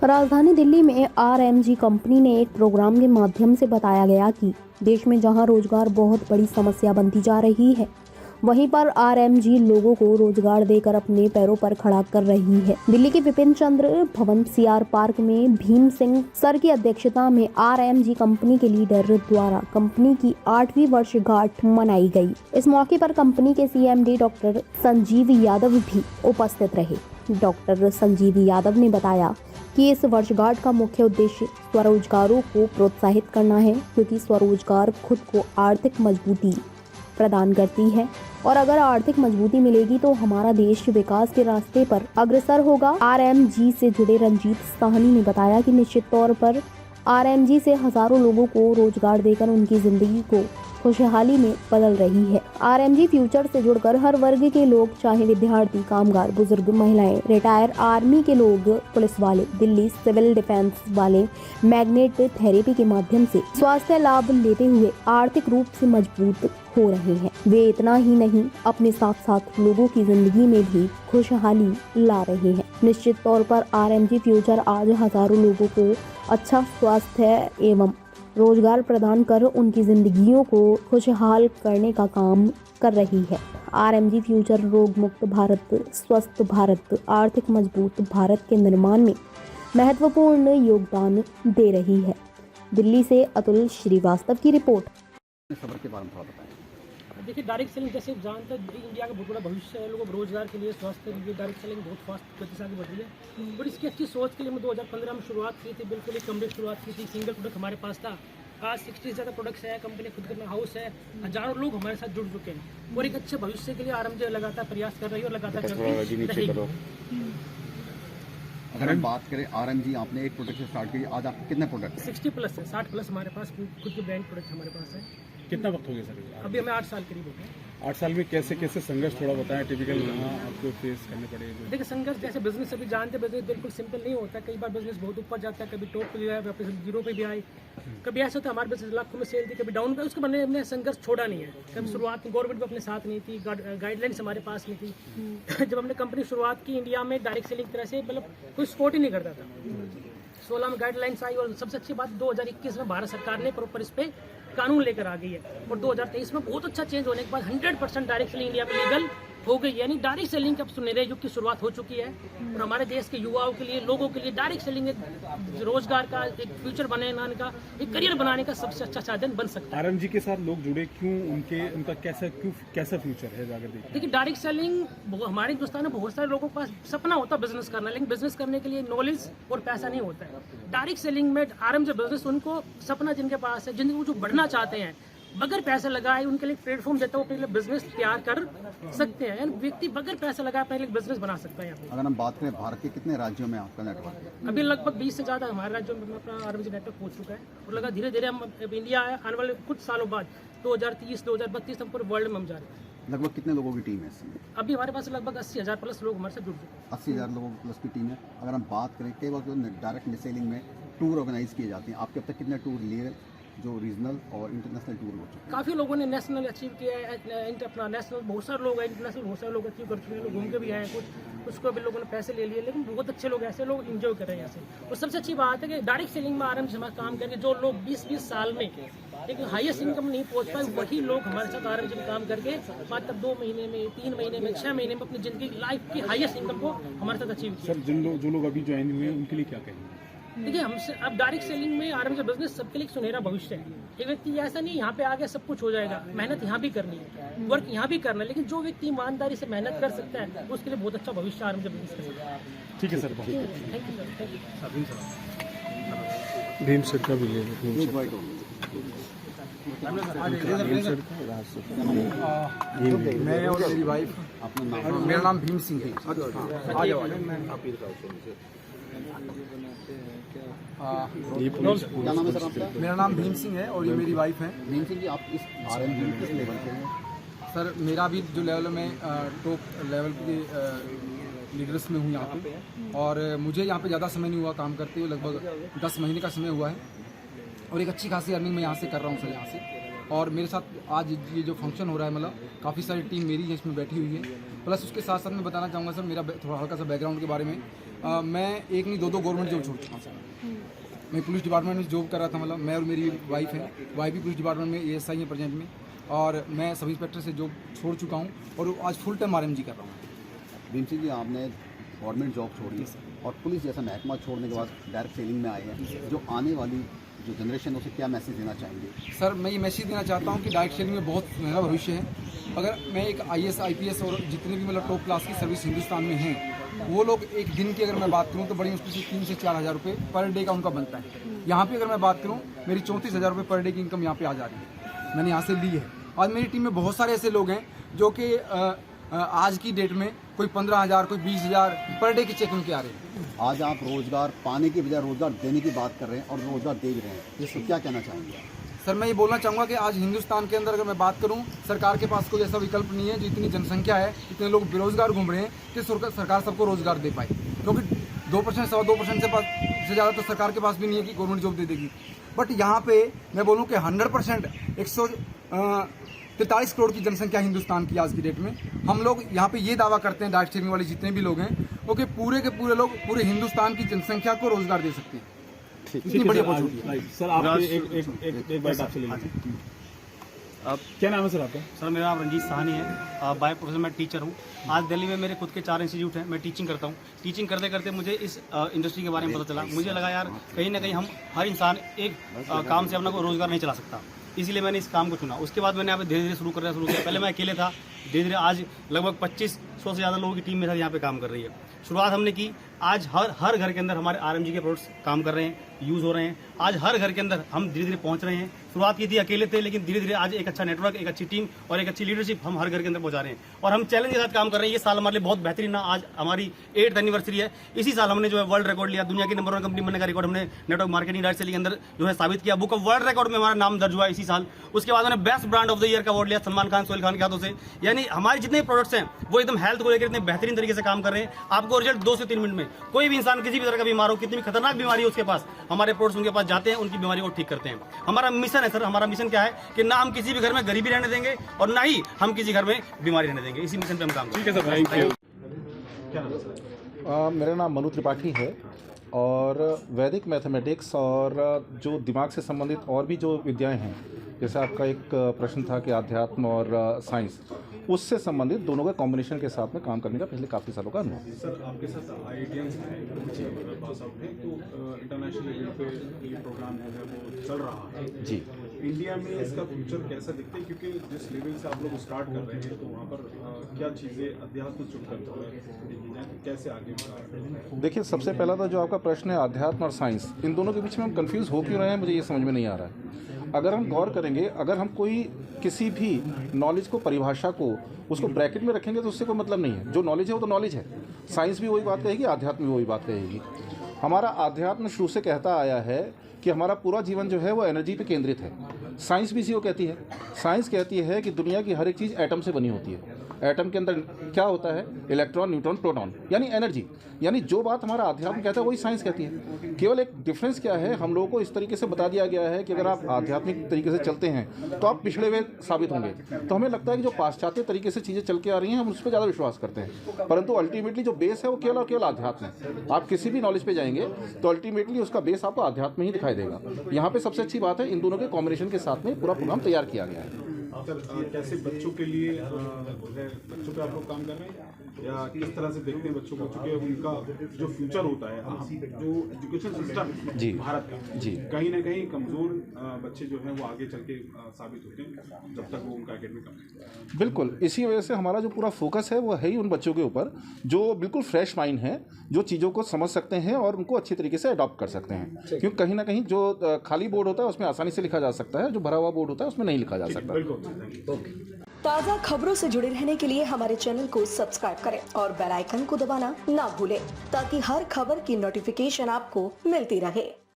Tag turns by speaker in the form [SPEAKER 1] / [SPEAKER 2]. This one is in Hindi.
[SPEAKER 1] राजधानी दिल्ली में आरएमजी कंपनी ने एक प्रोग्राम के माध्यम से बताया गया कि देश में जहां रोजगार बहुत बड़ी समस्या बनती जा रही है, वहीं पर आरएमजी लोगों को रोजगार देकर अपने पैरों पर खड़ा कर रही है। दिल्ली के विपिन चंद्र भवन सीआर पार्क में भीम सिंह सर की अध्यक्षता में आरएमजी कंपनी के लीडर द्वारा कंपनी की 8वीं वर्षगांठ मनाई गई। इस मौके पर कंपनी के सीएमडी डॉक्टर संजीव यादव भी उपस्थित रहे। डॉक्टर संजीव यादव ने बताया कि इस वर्षगांठ का मुख्य उद्देश्य स्वरोजगारों को प्रोत्साहित करना है, क्योंकि स्वरोजगार खुद को आर्थिक मजबूती प्रदान करती है और अगर आर्थिक मजबूती मिलेगी तो हमारा देश विकास के रास्ते पर अग्रसर होगा। आरएमजी से जुड़े रंजीत साहनी ने बताया कि निश्चित तौर पर आरएमजी से हजारों लोगों को रोजगार देकर उनकी जिंदगी को खुशहाली में बदल रही है। आरएमजी फ्यूचर से जुड़कर हर वर्ग के लोग, चाहे विद्यार्थी, कामगार, बुजुर्ग, महिलाएं, रिटायर आर्मी के लोग, पुलिस वाले, दिल्ली सिविल डिफेंस वाले, मैग्नेट थेरेपी के माध्यम से स्वास्थ्य लाभ लेते हुए आर्थिक रूप से मजबूत हो रहे हैं। वे इतना ही नहीं, अपने साथ साथ लोगों की जिंदगी में भी खुशहाली ला रहे हैं। निश्चित तौर पर आरएमजी फ्यूचर आज हजारों लोगों को अच्छा स्वास्थ्य एवं रोजगार प्रदान कर उनकी जिंदगियों को खुशहाल करने का काम कर रही है। आरएमजी फ्यूचर रोग मुक्त भारत, स्वस्थ भारत, आर्थिक मजबूत भारत के निर्माण में महत्वपूर्ण योगदान दे रही है। दिल्ली से अतुल श्रीवास्तव की रिपोर्ट।
[SPEAKER 2] खबर के बारे में थोड़ा बताएं।
[SPEAKER 3] देखिए, डायरेक्ट सेलिंग जैसे जानते हैं इंडिया का बहुत बड़ा भविष्य है। लोगों को रोजगार के लिए, स्वास्थ्य के लिए डायरेक्ट सेलिंग बहुत फास्ट गति से आगे बढ़ रही है। और इसकी अच्छी सोच के लिए मैं 2015 में शुरुआत की थी। बिल्कुल एक कम शुरुआत की थी, सिंगल प्रोडक्ट हमारे पास था। आज 60 से ज़्यादा प्रोडक्ट्स है, कंपनी खुद का हाउस है, हजारों लोग हमारे साथ जुड़ चुके हैं और एक अच्छे भविष्य के लिए आरएमजी लगातार प्रयास कर रही है और लगातार करती रहेगी।
[SPEAKER 2] अगर हम बात करें आरएमजी, आपने एक प्रोडक्ट से स्टार्ट की, आज आपके कितने प्रोडक्ट?
[SPEAKER 3] 60 प्लस है, 60 प्लस हमारे पास खुद के ब्रांड प्रोडक्ट हमारे पास है।
[SPEAKER 4] कितना वक्त हो गया सर?
[SPEAKER 3] अभी हमें 8 साल करीब हो गए।
[SPEAKER 4] 8 साल में कैसे कैसे संघर्ष थोड़ा बताएं, टिपिकल आपको फेस करने पड़े?
[SPEAKER 3] देखिए, संघर्ष जैसे बिजनेस अभी जानते, बिजनेस बिल्कुल सिंपल नहीं होता। कई बार बिजनेस बहुत ऊपर जाता है, कभी टॉप पे गया, वापस जीरो पे भी आए। कभी ऐसा होता है हमारे बिजनेस लाखों में सेल थी, कभी डाउन पे। उसके बनने हमने संघर्ष छोड़ा नहीं है। कभी शुरुआत में गवर्नमेंट भी अपने साथ नहीं थी, गाइडलाइंस हमारे पास नहीं थी। जब हमने कंपनी शुरुआत की इंडिया में डायरेक्ट सेलिंग की तरह से, मतलब कोई सपोर्ट ही नहीं करता था। 16 में गाइडलाइंस आई और सबसे अच्छी बात 2021 में भारत सरकार ने प्रॉपर इस पे कानून लेकर आ गई है और 2023 में बहुत अच्छा चेंज होने के बाद 100% डायरेक्ट सेलिंग इंडिया में लीगल हो गई है। यानी डायरेक्ट सेलिंग का सुनहरे युग की शुरुआत हो चुकी है और हमारे देश के युवाओं के लिए, लोगों के लिए डायरेक्ट सेलिंग एक रोजगार का, एक फ्यूचर बनाने का, एक करियर बनाने का सबसे अच्छा साधन बन सकता है।
[SPEAKER 4] आरएमजी के साथ लोग जुड़े क्यों? उनका कैसा फ्यूचर है अगर
[SPEAKER 3] देखिए, डायरेक्ट सेलिंग हमारे हिंदुस्तान में बहुत सारे लोगों के पास सपना होता है बिजनेस करना, लेकिन बिजनेस करने के लिए नॉलेज और पैसा नहीं होता है। डायरेक्ट सेलिंग में आरएमजी बिजनेस उनको सपना जिनके पास है, जिनको जो बढ़ना चाहते हैं, बगैर पैसा लगाए उनके लिए प्लेटफॉर्म देता है, अपने लिए बिजनेस तैयार कर सकते हैं। यानी व्यक्ति बगैर पैसा लगाए अपने लिए बिजनेस बना सकता है।
[SPEAKER 2] अगर हम बात करें भारत के कितने राज्यों में आपका नेटवर्क है?
[SPEAKER 3] अभी लगभग 20 से ज़्यादा हमारे राज्यों में अपना आरएमजी नेटवर्क पहुंच चुका है और लगा धीरे धीरे हम इंडिया आने वाले कुछ सालों बाद 2030, 2032 हम पूरे वर्ल्ड में हम जा रहे हैं।
[SPEAKER 2] लगभग कितने लोगों की टीम है इसमें?
[SPEAKER 3] अभी हमारे पास लगभग 80,000 प्लस लोग हमारे साथ जुड़ चुके हैं।
[SPEAKER 2] 80,000 लोगों प्लस की टीम है। अगर हम बात करें, कई बार जो डायरेक्ट सेलिंग में टूर ऑर्गेनाइज किए जाते हैं, आपके अब तक कितने टूर लिए जो रीजनल और इंटरनेशनल टूर हो चुके हैं?
[SPEAKER 3] काफ़ी लोगों ने नेशनल अचीव किया है, अपना नेशनल बहुत सारे लोग हैं, इंटरनेशनल बहुत सारे लोग अचीव कर चुके हैं, लोग घूम के भी आए हैं, कुछ उसको भी लोगों ने पैसे ले लिए, लेकिन बहुत अच्छे लोग ऐसे लोग एंजॉय कर रहे हैं ऐसे। और सबसे अच्छी बात है कि डायरेक्ट सेलिंग में आराम से हमारा काम करके जो लोग 20-20 साल में एक हाईएस्ट इनकम नहीं पहुंच पाए, वही लोग हमारे साथ आराम से काम करके मात्र 2 महीने में, 3 महीने में, 6 महीने में अपनी जिंदगी लाइफ की हाईएस्ट इनकम को हमारे साथ अचीव किया।
[SPEAKER 4] सर, जो लोग अभी ज्वाइन हुए हैं उनके लिए क्या कहेंगे?
[SPEAKER 3] देखिए, हमसे अब डायरेक्ट सेलिंग में आरएमजी बिजनेस सबके लिए सुनहरा भविष्य है। एक व्यक्ति ऐसा नहीं यहाँ पे आ गया सब कुछ हो जाएगा, मेहनत यहाँ भी करनी है, वर्क यहाँ भी करना है, लेकिन जो व्यक्ति ईमानदारी से मेहनत कर सकता है उसके लिए बहुत अच्छा भविष्य आरएमजी बिजनेस कर सकता है।
[SPEAKER 4] ठीक है sir,
[SPEAKER 3] thank you sir, thank you.
[SPEAKER 4] Bhim sir का भी ले
[SPEAKER 5] मैं और मेरी वाइफ, मेरा नाम भीम सिंह है।
[SPEAKER 2] क्या नाम है सर आपका?
[SPEAKER 5] मेरा नाम भीम सिंह है और ये मेरी वाइफ है।
[SPEAKER 2] भीम सिंह जी, आप इस आरएमजी में किस लेवल के हैं?
[SPEAKER 5] सर, मेरा भी जो लेवल में टॉप लेवल के लीडर्स में हूँ यहाँ पे, और मुझे यहाँ पे ज़्यादा समय नहीं हुआ काम करते हुए, लगभग 10 महीने का समय हुआ है और एक अच्छी खासी अर्निंग मैं यहाँ से कर रहा हूँ सर। यहाँ से और मेरे साथ आज ये जो फंक्शन हो रहा है, मतलब काफ़ी सारी टीम मेरी है इसमें बैठी हुई है। प्लस उसके साथ साथ मैं बताना चाहूँगा सर, मेरा थोड़ा हल्का सा बैकग्राउंड के बारे में। मैं एक नहीं दो गवर्नमेंट जॉब छोड़ चुका हूँ सर। मैं पुलिस डिपार्टमेंट में जॉब कर रहा था, मतलब मैं और मेरी वाइफ है, वाइफ भी पुलिस डिपार्टमेंट में ASI है प्रेजेंट में, और मैं सब इंस्पेक्टर से जॉब छोड़ चुका हूँ और आज फुल टाइम RMG कर रहा हूँ।
[SPEAKER 2] भीम सिंह जी, आपने गवर्नमेंट जॉब छोड़ी और पुलिस जैसा महकमा छोड़ने के बाद डायरेक्ट सेलिंग में आए हैं, जो आने वाली जो जनरेशन है उसे क्या मैसेज देना चाहेंगे?
[SPEAKER 5] सर मैं ये मैसेज देना चाहता हूँ कि डायरेक्ट सेलिंग में बहुत सुनहरा भविष्य है। अगर मैं एक IAS IPS और जितने भी मतलब टॉप क्लास की सर्विस हिंदुस्तान में हैं, वो लोग एक दिन की अगर मैं बात करूँ तो बड़ी मुश्किल से 3 से 4 हज़ार रुपये पर डे का उनका बनता है। यहाँ पे अगर मैं बात करूँ, मेरी 34,000 रुपये पर डे की इनकम यहाँ पे आ जा रही है, मैंने यहाँ से ली है। आज मेरी टीम में बहुत सारे ऐसे लोग हैं जो कि आज की डेट में कोई 15,000 कोई 20,000 पर डे के चेक उनके आ रहे हैं।
[SPEAKER 2] आज आप रोजगार पाने की बजाय रोजगार देने की बात कर रहे हैं और रोजगार दे भी रहे हैं, इसको क्या कहना चाहेंगे?
[SPEAKER 5] सर मैं ये बोलना चाहूँगा कि आज हिंदुस्तान के अंदर अगर मैं बात करूँ, सरकार के पास कोई ऐसा विकल्प नहीं है, जितनी जनसंख्या है, इतने लोग बेरोजगार घूम रहे हैं कि सरकार सबको रोजगार दे पाए। क्योंकि 2% 2.25% से ज़्यादा तो सरकार के पास भी नहीं है कि गवर्नमेंट जॉब दे देगी। बट यहाँ पे मैं बोलूँ कि 100% 143 करोड़ की जनसंख्या हिंदुस्तान की आज की डेट में, हम लोग यहाँ पे ये दावा करते हैं, डायरेक्ट सेलिंग वाले जितने भी लोग हैं, वो कि पूरे के पूरे लोग पूरे हिंदुस्तान की जनसंख्या को रोजगार दे सकते हैं। इतनी बड़ी अपॉर्चुनिटी है।
[SPEAKER 4] सर आप एक बात आपसे ले लेते हैं। आप क्या नाम है सर आपका?
[SPEAKER 6] सर मेरा नाम रंजीत साहनी है। बाय प्रोफेशन मैं टीचर हूँ। आज दिल्ली में मेरे खुद के 4 इंस्टीट्यूट हैं, मैं टीचिंग करता हूँ। टीचिंग करते करते मुझे इस इंडस्ट्री के बारे में पता चला। मुझे लगा यार कहीं ना कहीं हम हर इंसान एक काम से अपना को रोजगार नहीं चला सकता, इसीलिए मैंने इस काम को चुना। उसके बाद मैंने यहाँ पे धीरे धीरे शुरू किया। पहले मैं अकेले था, धीरे धीरे आज लगभग 2500 से ज़्यादा लोगों की टीम मेरे साथ यहाँ पे काम कर रही है। शुरुआत हमने की, आज हर घर के अंदर हमारे RMG के प्रोडक्ट्स काम कर रहे हैं, यूज़ हो रहे हैं। आज हर घर के अंदर हम धीरे धीरे पहुंच रहे हैं। शुरुआत की थी अकेले थे, लेकिन धीरे धीरे आज एक अच्छा नेटवर्क, एक अच्छी टीम और एक अच्छी लीडरशिप हम हर घर के अंदर पहुंचा रहे हैं। और हम चैलेंज के साथ काम कर रहे हैं। ये साल हमारे लिए बहुत बेहतरीन रहा। आज हमारी 8th एनिवर्सरी है। इसी साल हमने जो है वर्ल्ड रिकॉर्ड लिया, दुनिया की नंबर 1 कंपनी बनने का रिकॉर्ड हमने नेटवर्क मार्केटिंग डायरेक्ट सेलिंग के अंदर जो है साबित किया। बुक ऑफ वर्ल्ड रिकॉर्ड में हमारा नाम दर्ज हुआ इसी साल। उसके बाद हमने best brand of the year का अवार्ड लिया सलमान खान, सोहेल खान के हाथों से। यानी हमारे जितने प्रोडक्ट्स हैं वो एकदम हेल्थ को लेकर इतने बेहतरीन तरीके से काम कर रहे हैं। आपको रिजल्ट 2 से 3 मिनट में, कोई भी इंसान किसी भी तरह का बीमार हो, कितनी भी खतरनाक बीमारी हो उसके पास, हमारे प्रोडक्ट्स उनके पास जाते हैं, उनकी बीमारी को ठीक करते हैं। हमारा मिशन है सर, हमारा मिशन क्या है कि ना हम किसी भी घर में गरीबी रहने देंगे और ना ही हम किसी घर में बीमारी रहने देंगे। इसी मिशन पे हम काम करते हैं।
[SPEAKER 4] ठीक है सर, थैंक यू।
[SPEAKER 7] मेरा नाम मनु त्रिपाठी है और वैदिक मैथमेटिक्स और जो दिमाग से संबंधित और भी जो विद्याएं हैं, जैसे आपका एक प्रश्न था कि अध्यात्म और साइंस, उससे संबंधित दोनों का कॉम्बिनेशन के साथ में काम करने का पिछले काफ़ी सालों का अनुभव।
[SPEAKER 4] सर आपके साथ IITians हैं पास आउट हैं, तो इंटरनेशनल लेवल पे ये प्रोग्राम जो है वो चल रहा है
[SPEAKER 7] जी।
[SPEAKER 4] इंडिया में इसका फ्यूचर कैसा दिखता है, क्योंकि जिस लेवल से आप लोग स्टार्ट कर रहे हैं तो वहाँ पर क्या चीज़ें अध्यात्म चुनकर कैसे आगे बढ़ा?
[SPEAKER 7] देखिए, सबसे पहला तो जो आपका प्रश्न है अध्यात्म और साइंस, इन दोनों के बीच में हम कंफ्यूज हो क्यों रहे हैं, मुझे ये समझ में नहीं आ रहा है। अगर हम गौर करेंगे, अगर हम कोई किसी भी नॉलेज को, परिभाषा को, उसको ब्रैकेट में रखेंगे तो उससे कोई मतलब नहीं है। जो नॉलेज है वो तो नॉलेज है। साइंस भी वही बात कहेगी, अध्यात्म भी वही बात कहेगी। हमारा अध्यात्म शुरू से कहता आया है कि हमारा पूरा जीवन जो है वो एनर्जी पे केंद्रित है। साइंस भी इसी को कहती है। साइंस कहती है कि दुनिया की हर एक चीज़ एटम से बनी होती है। एटम के अंदर क्या होता है? इलेक्ट्रॉन, न्यूट्रॉन, प्रोटॉन, यानी एनर्जी। यानी जो बात हमारा अध्यात्म कहता है वही साइंस कहती है। केवल एक डिफरेंस क्या है, हम लोगों को इस तरीके से बता दिया गया है कि अगर आप आध्यात्मिक तरीके से चलते हैं तो आप पिछड़े हुए साबित होंगे। तो हमें लगता है कि जो पाश्चात्य तरीके से चीज़ें चल के आ रही हैं हम उस पर ज़्यादा विश्वास करते हैं, परंतु अल्टीमेटली जो बेस है वो केवल और केवल आध्यात्म है। आप किसी भी नॉलेज पे जाएंगे तो अल्टीमेटली उसका बेस आपको आध्यात्म ही दिखाई देगा। यहाँ पे सबसे अच्छी बात है इन दोनों के कॉम्बिनेशन के साथ में पूरा प्रोग्राम तैयार किया गया है।
[SPEAKER 4] सर कैसे बच्चों के लिए बच्चों पे आप लोग काम कर रहे हैं या किस तरह से देखते हैं बच्चों को, चूँकि उनका जो फ्यूचर होता है, जो एजुकेशन सिस्टम
[SPEAKER 7] जी
[SPEAKER 4] भारत का
[SPEAKER 7] जी
[SPEAKER 4] कहीं ना कहीं कमज़ोर बच्चे जो हैं वो आगे चल के साबित होते हैं जब तक वो उनका एकेडमिक।
[SPEAKER 7] बिल्कुल, इसी वजह से हमारा जो पूरा फोकस है वो है ही उन बच्चों के ऊपर जो बिल्कुल फ्रेश माइंड है, जो चीज़ों को समझ सकते हैं और उनको अच्छी तरीके से अडॉप्ट कर सकते हैं। क्योंकि कहीं ना कहीं जो खाली बोर्ड होता है उसमें आसानी से लिखा जा सकता है, जो भरा हुआ बोर्ड होता है उसमें नहीं लिखा जा सकता।
[SPEAKER 8] ताज़ा खबरों से जुड़े रहने के लिए हमारे चैनल को सब्सक्राइब करें और बेल आइकन को दबाना ना भूलें ताकि हर खबर की नोटिफिकेशन आपको मिलती रहे।